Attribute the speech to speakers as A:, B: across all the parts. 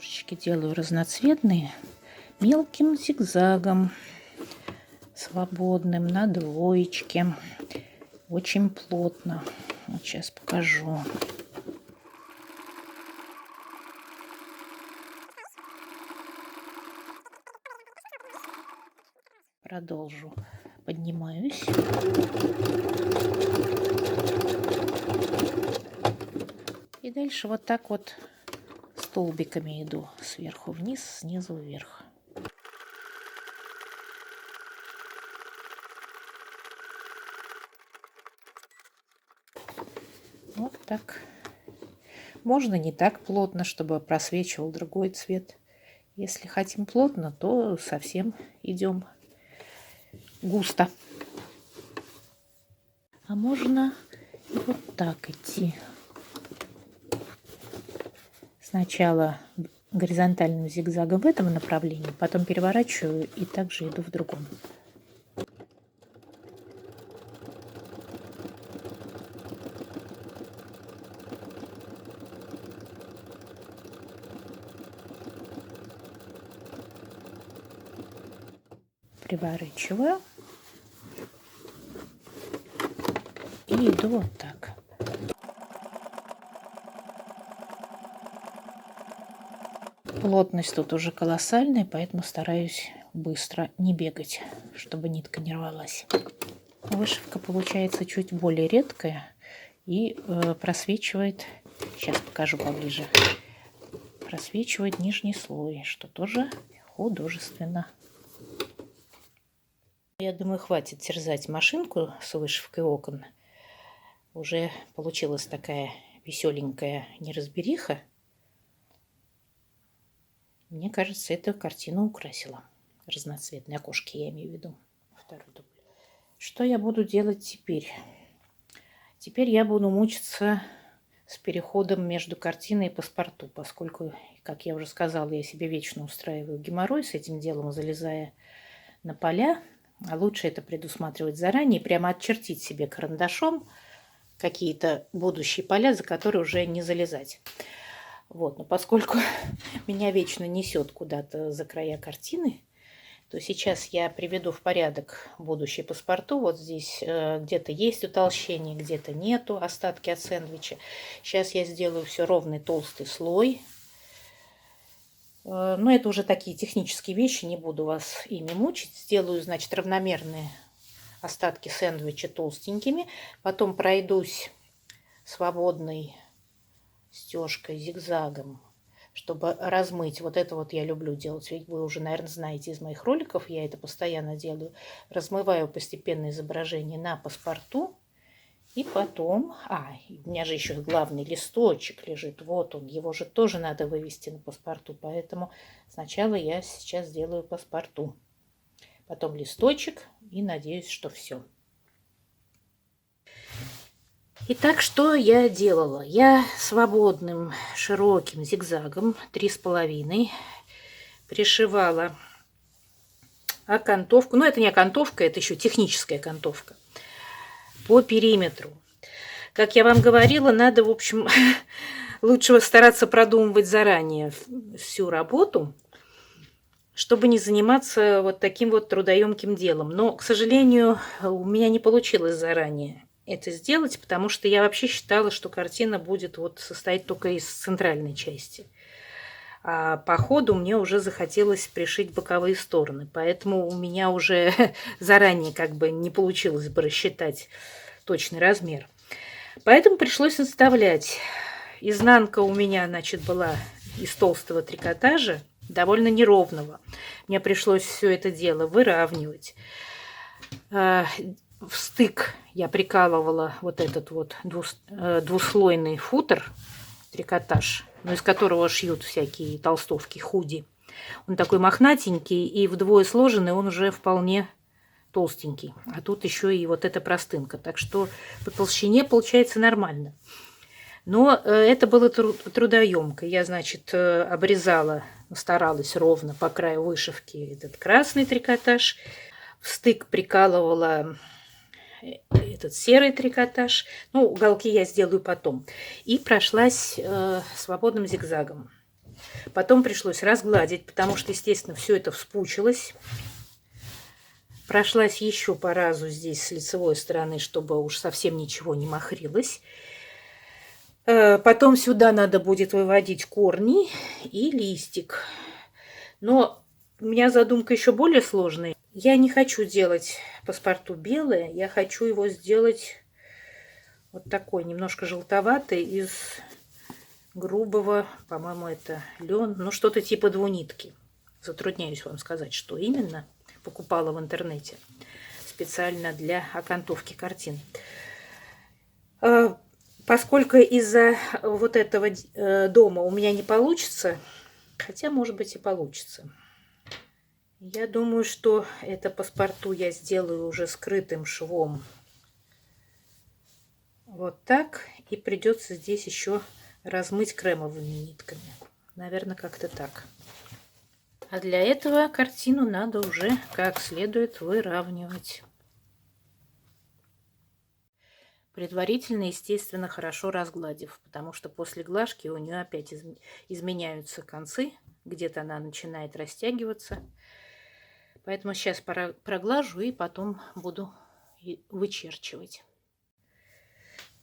A: Ножички делаю разноцветные, мелким зигзагом, свободным, на двоечке, очень плотно. Вот сейчас покажу. Продолжу. Поднимаюсь. И дальше вот так вот столбиками иду. Сверху вниз, снизу вверх. Вот так. Можно не так плотно, чтобы просвечивал другой цвет. Если хотим плотно, то совсем идем густо. А можно и вот так идти. Сначала горизонтальным зигзагом в этом направлении, потом переворачиваю и также иду в другом. Приворачиваю и иду вот так. Плотность тут уже колоссальная, поэтому стараюсь быстро не бегать, чтобы нитка не рвалась. Вышивка получается чуть более редкая и просвечивает, сейчас покажу поближе, просвечивает нижний слой, что тоже художественно. Я думаю, хватит терзать машинку с вышивкой окон. Уже получилась такая веселенькая неразбериха. Мне кажется, эта картина украсила. Разноцветные окошки, я имею в виду. Второй дубль. Что я буду делать теперь? Теперь я буду мучиться с переходом между картиной и паспорту, поскольку, как я уже сказала, я себе вечно устраиваю геморрой с этим делом, залезая на поля. А лучше это предусматривать заранее, прямо отчертить себе карандашом какие-то будущие поля, за которые уже не залезать. Вот, но поскольку меня вечно несет куда-то за края картины, то сейчас я приведу в порядок будущее паспорту. Вот здесь где-то есть утолщение, где-то нету, остатки от сэндвича. Сейчас я сделаю все ровный толстый слой. Но это уже такие технические вещи, не буду вас ими мучить. Сделаю, значит, равномерные остатки сэндвича толстенькими. Потом пройдусь свободной стежкой, зигзагом, чтобы размыть. Вот это вот я люблю делать. Ведь вы уже, наверное, знаете из моих роликов, я это постоянно делаю. Размываю постепенно изображение на паспорту. И потом... у меня же еще главный листочек лежит. Вот он. Его же тоже надо вывести на паспорту. Поэтому сначала я сейчас сделаю паспорту. Потом листочек. И надеюсь, что все. Итак, что я делала? Я свободным широким зигзагом 3,5 пришивала окантовку. Но это не окантовка, это еще техническая окантовка. По периметру. Как я вам говорила, надо, в общем, лучше стараться продумывать заранее всю работу, чтобы не заниматься вот таким вот трудоемким делом. Но, к сожалению, у меня не получилось заранее это сделать, потому что я вообще считала, что картина будет вот состоять только из центральной части. А по ходу мне уже захотелось пришить боковые стороны, поэтому у меня уже заранее как бы не получилось бы рассчитать точный размер. Поэтому пришлось наставлять. Изнанка у меня, значит, была из толстого трикотажа, довольно неровного. Мне пришлось все это дело выравнивать. В стык я прикалывала вот этот вот двуслойный футер, трикотаж, из которого шьют всякие толстовки, худи. Он такой мохнатенький, и вдвое сложенный он уже вполне толстенький. А тут еще и вот эта простынка. Так что по толщине получается нормально. Но это было трудоемко. Я, значит, обрезала, старалась ровно по краю вышивки этот красный трикотаж. В стык прикалывала этот серый трикотаж. Ну, уголки я сделаю потом. И прошлась свободным зигзагом. Потом пришлось разгладить, потому что, естественно, все это вспучилось. Прошлась еще по разу здесь с лицевой стороны, чтобы уж совсем ничего не махрилось. Потом сюда надо будет выводить корни и листик. Но у меня задумка еще более сложная. Я не хочу делать паспорту белое, я хочу его сделать вот такой, немножко желтоватый, из грубого, по-моему, это лен, ну что-то типа двунитки. Затрудняюсь вам сказать, что именно. Покупала в интернете специально для окантовки картин. Поскольку из-за вот этого дома у меня не получится, хотя, может быть, и получится. Я думаю, что это паспорту я сделаю уже скрытым швом. Вот так. И придется здесь еще размыть кремовыми нитками. Наверное, как-то так. А для этого картину надо уже как следует выравнивать. Предварительно, естественно, хорошо разгладив, потому что после глажки у нее опять изменяются концы. Где-то она начинает растягиваться. Поэтому сейчас проглажу и потом буду вычерчивать.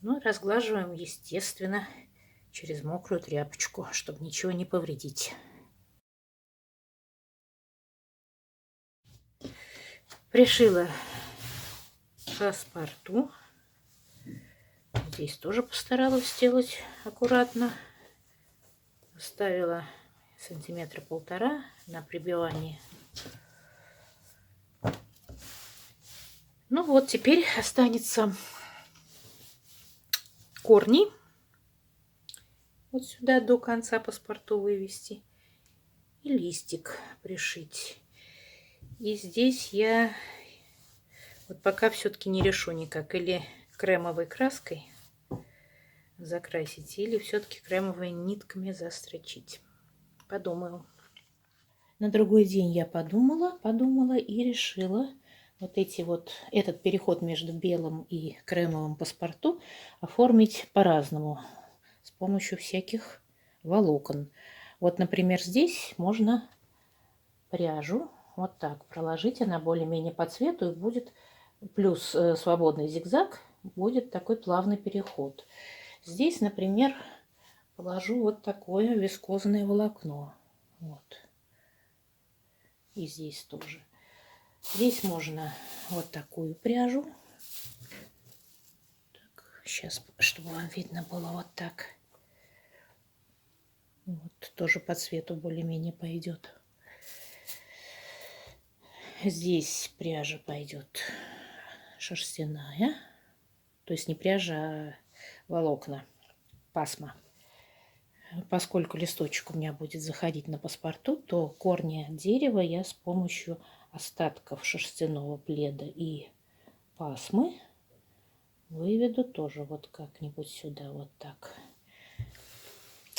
A: Ну, разглаживаем, естественно, через мокрую тряпочку, чтобы ничего не повредить. Пришила паспорту. Здесь тоже постаралась сделать аккуратно. Оставила сантиметра 1,5 на прибивании. Ну вот, теперь останется корни. Вот сюда до конца паспорту вывести. И листик пришить. И здесь я вот пока все-таки не решу никак. Или кремовой краской закрасить, или все-таки кремовыми нитками застрочить. Подумаю. На другой день я подумала и решила этот переход между белым и кремовым паспорту оформить по-разному, с помощью всяких волокон. Вот, например, здесь можно пряжу вот так проложить, она более-менее по цвету, и будет плюс свободный зигзаг, будет такой плавный переход. Здесь, например, положу вот такое вискозное волокно. Вот. И здесь тоже. Здесь можно вот такую пряжу. Так, сейчас, чтобы вам видно было вот так. Вот, тоже по цвету более-менее пойдет. Здесь пряжа пойдет шерстяная. То есть не пряжа, а волокна, пасма. Поскольку листочек у меня будет заходить на паспорту, то корни дерева я с помощью остатков шерстяного пледа и пасмы выведу тоже вот как-нибудь сюда, вот так.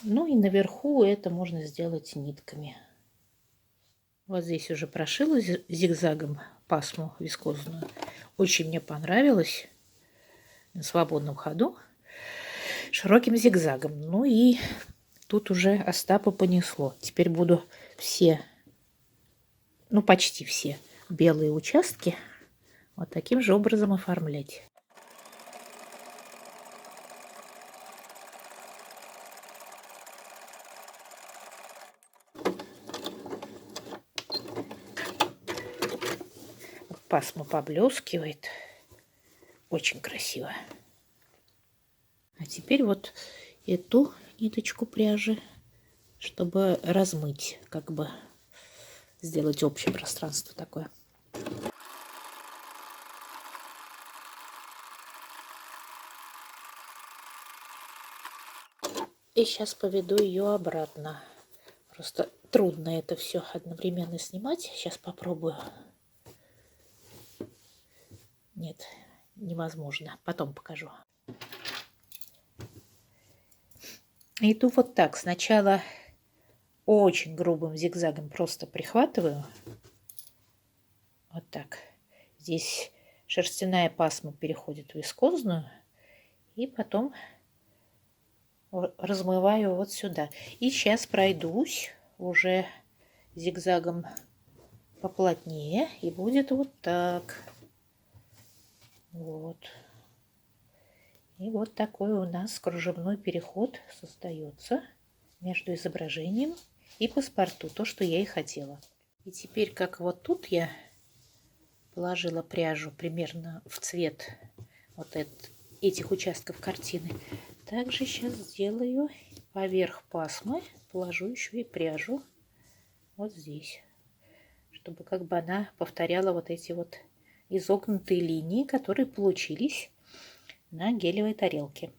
A: Ну и наверху это можно сделать нитками. Вот здесь уже прошила зигзагом пасму вискозную. Очень мне понравилось. На свободном ходу. Широким зигзагом. Ну и тут уже Остапа понесло. Теперь буду почти все белые участки вот таким же образом оформлять. Пасма поблескивает. Очень красиво. А теперь вот эту ниточку пряжи, чтобы размыть, как бы сделать общее пространство такое. И сейчас поведу ее обратно. Просто трудно это все одновременно снимать. Сейчас попробую. Нет, невозможно. Потом покажу. Иду вот так. Сначала очень грубым зигзагом просто прихватываю. Вот так. Здесь шерстяная пасма переходит в вискозную. И потом размываю вот сюда. И сейчас пройдусь уже зигзагом поплотнее, и будет вот так. Вот. И вот такой у нас кружевной переход создается между изображением и паспорту, то, что я и хотела. И теперь, как вот тут я положила пряжу примерно в цвет вот этих участков картины, также сейчас сделаю поверх пасмы, положу еще и пряжу вот здесь, чтобы как бы она повторяла вот эти вот изогнутые линии, которые получились на гелевой тарелке.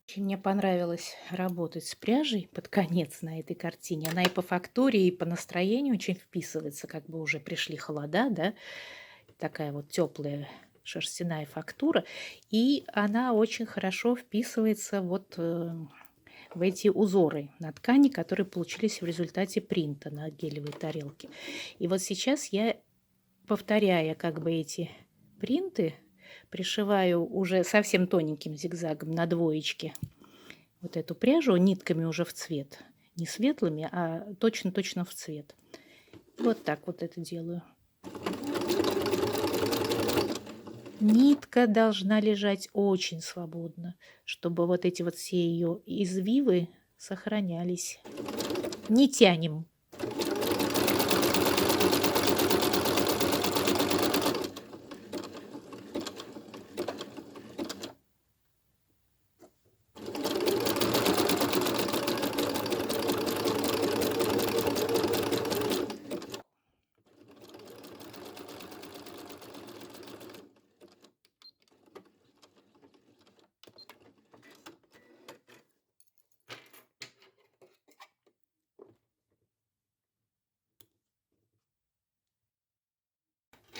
A: Очень мне понравилось работать с пряжей под конец на этой картине. Она и по фактуре, и по настроению очень вписывается, как бы уже пришли холода, да, такая вот теплая шерстяная фактура, и она очень хорошо вписывается вот в эти узоры на ткани, которые получились в результате принта на гелевой тарелке. И вот сейчас я, повторяя как бы эти принты, пришиваю уже совсем тоненьким зигзагом на двоечке вот эту пряжу нитками уже в цвет. Не светлыми, а точно-точно в цвет. Вот так вот это делаю. Нитка должна лежать очень свободно, чтобы вот эти вот все ее извивы сохранялись. Не тянем.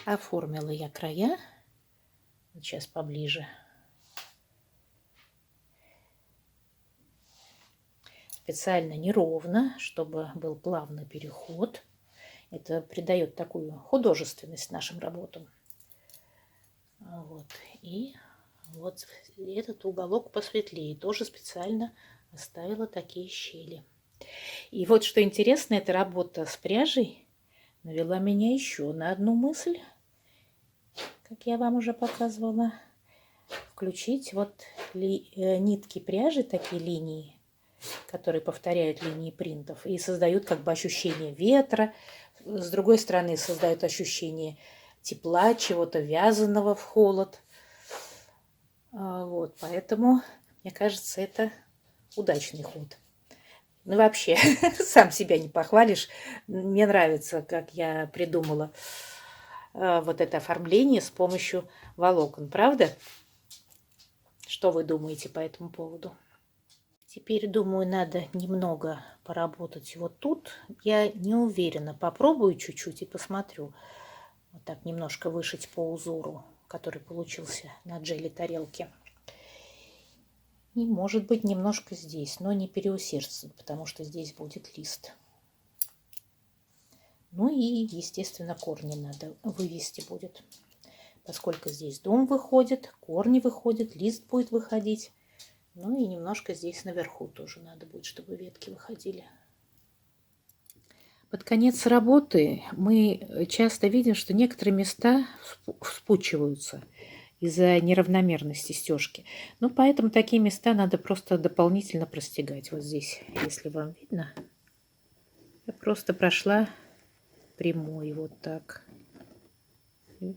A: Оформила я края. Сейчас поближе. Специально неровно, чтобы был плавный переход. Это придает такую художественность нашим работам. Вот. И вот этот уголок посветлее. Тоже специально оставила такие щели. И вот что интересно, эта работа с пряжей навела меня еще на одну мысль, как я вам уже показывала. Включить вот нитки пряжи, такие линии, которые повторяют линии принтов и создают как бы ощущение ветра. С другой стороны, создают ощущение тепла, чего-то вязаного в холод. Вот, поэтому, мне кажется, это удачный ход. Ну, вообще, сам себя не похвалишь. Мне нравится, как я придумала вот это оформление с помощью волокон. Правда? Что вы думаете по этому поводу? Теперь, думаю, надо немного поработать вот тут. Я не уверена. Попробую чуть-чуть и посмотрю. Вот так немножко вышить по узору, который получился на джеле тарелке. И, может быть, немножко здесь, но не переусердствовать, потому что здесь будет лист. Ну и, естественно, корни надо вывести будет. Поскольку здесь дом выходит, корни выходят, лист будет выходить. Ну и немножко здесь наверху тоже надо будет, чтобы ветки выходили. Под конец работы мы часто видим, что некоторые места вспучиваются из-за неравномерности стежки. Ну, поэтому такие места надо просто дополнительно простегать. Вот здесь, если вам видно, я просто прошла прямой вот так. И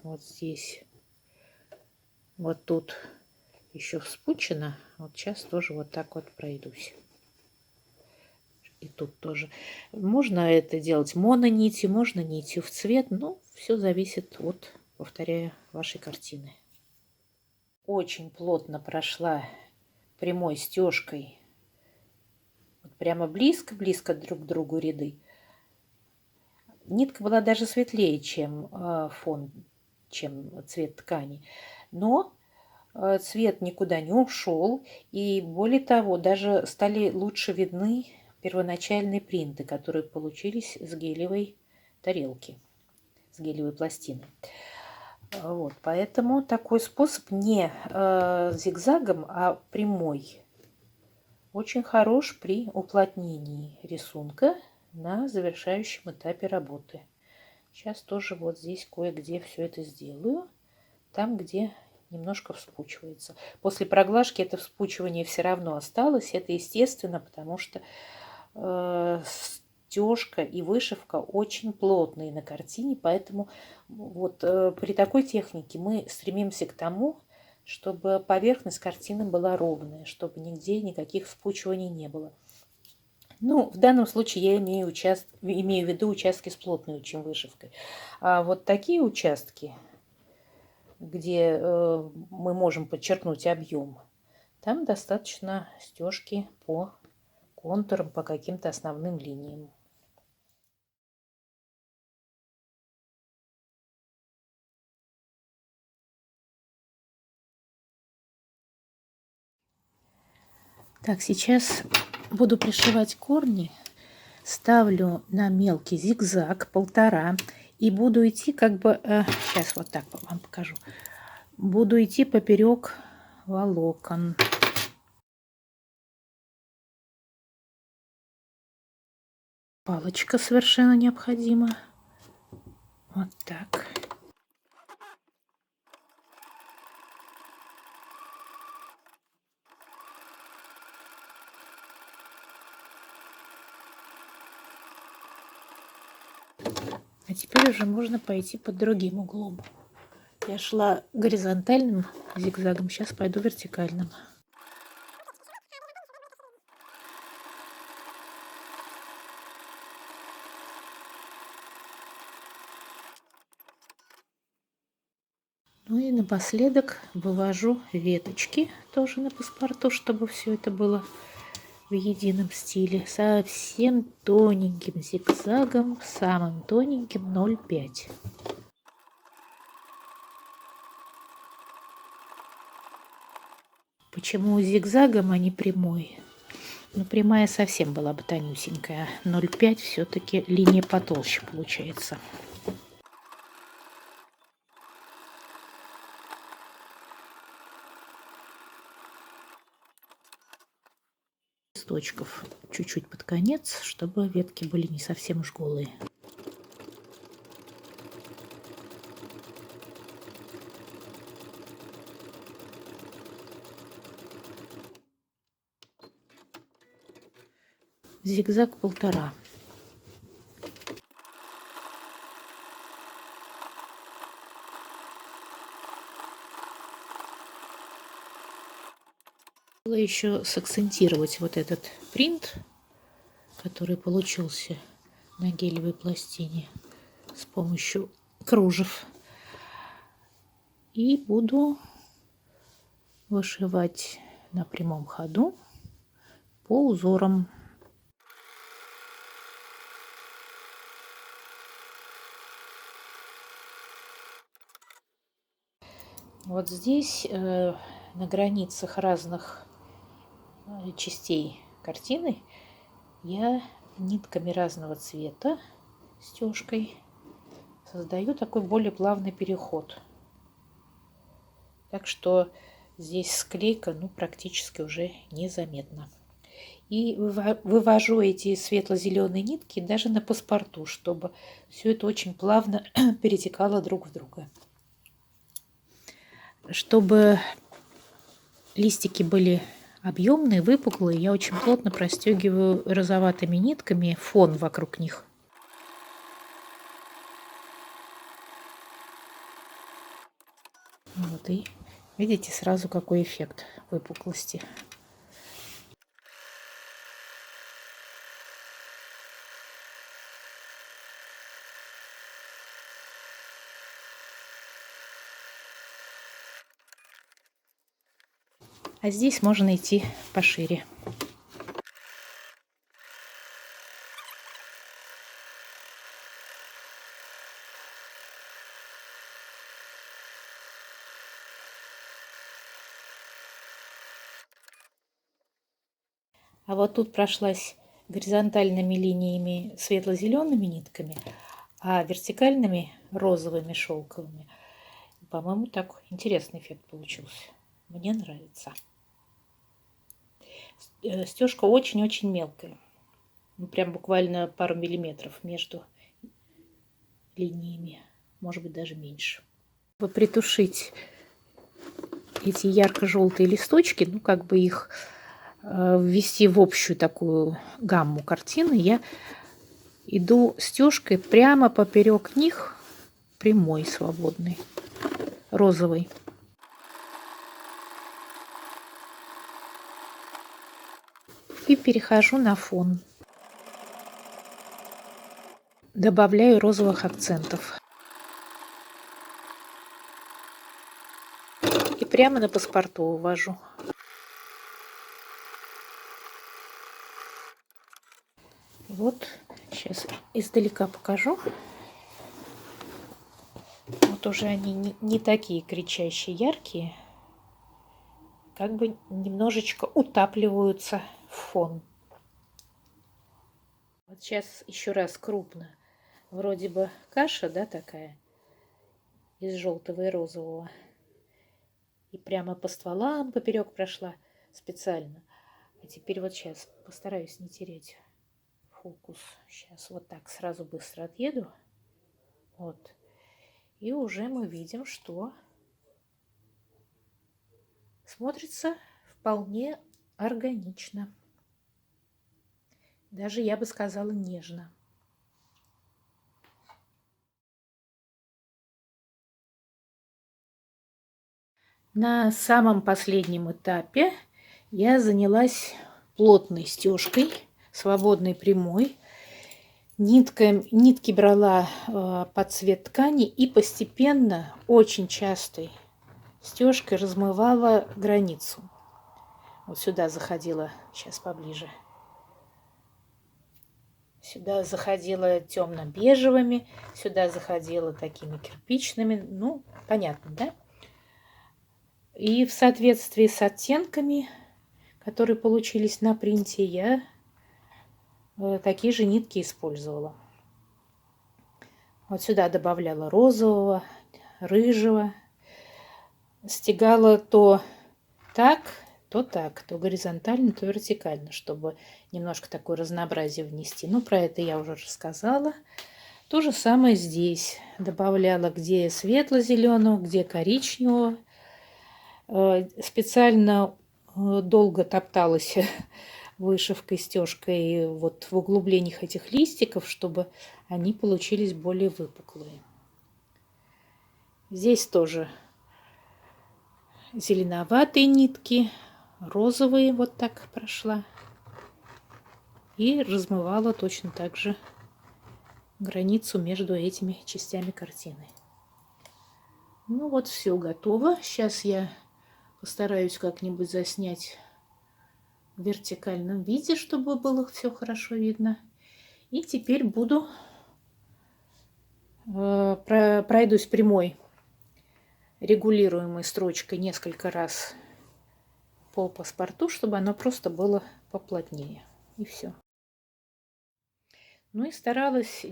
A: вот здесь. Вот тут еще вспучено. Вот сейчас тоже вот так вот пройдусь. И тут тоже. Можно это делать мононитью, можно нитью в цвет. Но все зависит от, повторяю, вашей картины. Очень плотно прошла прямой стежкой. Вот прямо близко-близко друг к другу ряды. Нитка была даже светлее, чем фон, чем цвет ткани. Но цвет никуда не ушел. И более того, даже стали лучше видны первоначальные принты, которые получились с гелевой тарелки, с гелевой пластины. Вот, поэтому такой способ не зигзагом, а прямой очень хорош при уплотнении рисунка на завершающем этапе работы. Сейчас тоже вот здесь кое-где все это сделаю, там, где немножко вспучивается. После проглажки это вспучивание все равно осталось. Это естественно, потому что стежка и вышивка очень плотные на картине, поэтому вот при такой технике мы стремимся к тому, чтобы поверхность картины была ровная, чтобы нигде никаких вспучиваний не было. Ну, в данном случае я имею в виду участки с плотной очень вышивкой. А вот такие участки, где мы можем подчеркнуть объем, там достаточно стежки по контурам, по каким-то основным линиям. Так, сейчас буду пришивать корни. Ставлю на мелкий зигзаг 1,5 и буду идти как бы... сейчас вот так вам покажу. Буду идти поперек волокон. Палочка совершенно необходима. Вот так. А теперь уже можно пойти под другим углом. Я шла горизонтальным зигзагом, сейчас пойду вертикальным. Ну и напоследок вывожу веточки тоже на паспорту, чтобы все это было в едином стиле. Совсем тоненьким зигзагом, самым тоненьким 0,5. Почему зигзагом, а не прямой? Ну, прямая совсем была бы тонюсенькая. 0,5 все-таки линия потолще получается. Листочков чуть-чуть под конец, чтобы ветки были не совсем уж голые. Зигзаг 1,5. Еще сакцентировать вот этот принт, который получился на гелевой пластине с помощью кружев. И буду вышивать на прямом ходу по узорам. Вот здесь на границах разных частей картины я нитками разного цвета, стежкой, создаю такой более плавный переход. Так что здесь склейка практически уже незаметна. И вывожу эти светло-зеленые нитки даже на паспорту, чтобы все это очень плавно перетекало друг в друга. Чтобы листики были объемные, выпуклые, я очень плотно простегиваю розоватыми нитками фон вокруг них. Вот и видите сразу какой эффект выпуклости. А здесь можно идти пошире. А вот тут прошлась горизонтальными линиями светло-зелеными нитками, а вертикальными розовыми шелковыми. По-моему, так интересный эффект получился. Мне нравится. Стежка очень-очень мелкая. Ну, прям буквально пару миллиметров между линиями. Может быть, даже меньше. Чтобы притушить эти ярко-желтые листочки, ну, как бы их ввести в общую такую гамму картины, я иду стежкой прямо поперек них, прямой, свободной, розовой. И перехожу на фон. Добавляю розовых акцентов. И прямо на паспорту увожу. Вот, сейчас издалека покажу. Вот уже они не такие кричащие, яркие. Как бы немножечко утапливаются в фон. Вот сейчас еще раз крупно. Вроде бы каша, да, такая, из желтого и розового. И прямо по стволам поперек прошла специально. А теперь вот сейчас постараюсь не терять фокус. Сейчас вот так сразу быстро отъеду. Вот. И уже мы видим, что смотрится вполне органично. Даже, я бы сказала, нежно. На самом последнем этапе я занялась плотной стежкой, свободной прямой. Нитки брала под цвет ткани и постепенно, очень частой стежкой размывала границу. Вот сюда заходила, сейчас поближе. Сюда заходила темно-бежевыми, сюда заходила такими кирпичными. Ну, понятно, да? И в соответствии с оттенками, которые получились на принте, я такие же нитки использовала. Вот сюда добавляла розового, рыжего. Стегала то так, то горизонтально, то вертикально, чтобы немножко такое разнообразие внести. Ну, про это я уже рассказала. То же самое здесь. Добавляла где светло-зеленого, где коричневого. Специально долго топталась вышивкой, стежкой вот в углублениях этих листиков, чтобы они получились более выпуклые. Здесь тоже зеленоватые нитки, розовые вот так прошла. И размывала точно так же границу между этими частями картины. Ну вот, все готово. Сейчас я постараюсь как-нибудь заснять в вертикальном виде, чтобы было все хорошо видно. И теперь буду пройдусь прямой регулируемой строчкой несколько раз по паспорту, чтобы оно просто было поплотнее. И все. Ну и старалась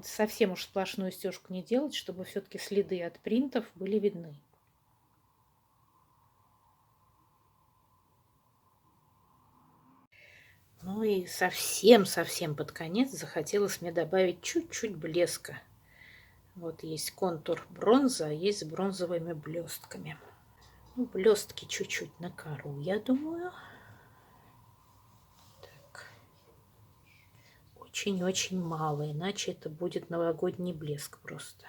A: совсем уж сплошную стежку не делать, чтобы все-таки следы от принтов были видны. Ну и совсем под конец захотелось мне добавить чуть-чуть блеска. Вот есть контур бронза, а есть с бронзовыми блестками. Ну, блестки чуть-чуть на кору, я думаю. Так. Очень-очень мало, иначе это будет новогодний блеск просто.